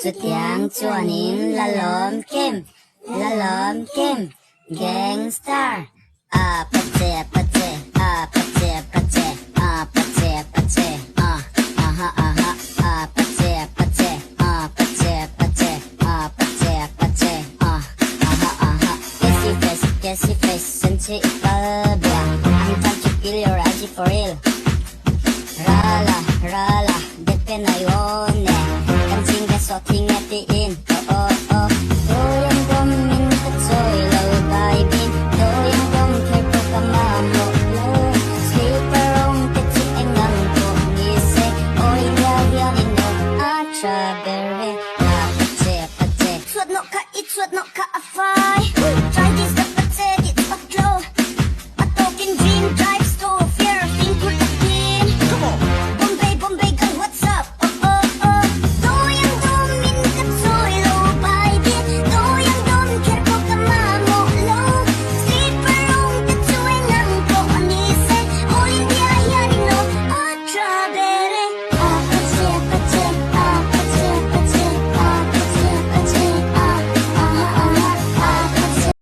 สุดyang chua nín là lom kim Gangstar Apache Apache Apache Apache Apache Apache Aha aha Apache Apache Apache Apache Apache Apache Aha aha Kesi face Sensi kalbia I'm trying to kill your IG for real Rala Depe na yun Kansing ka so tingatiin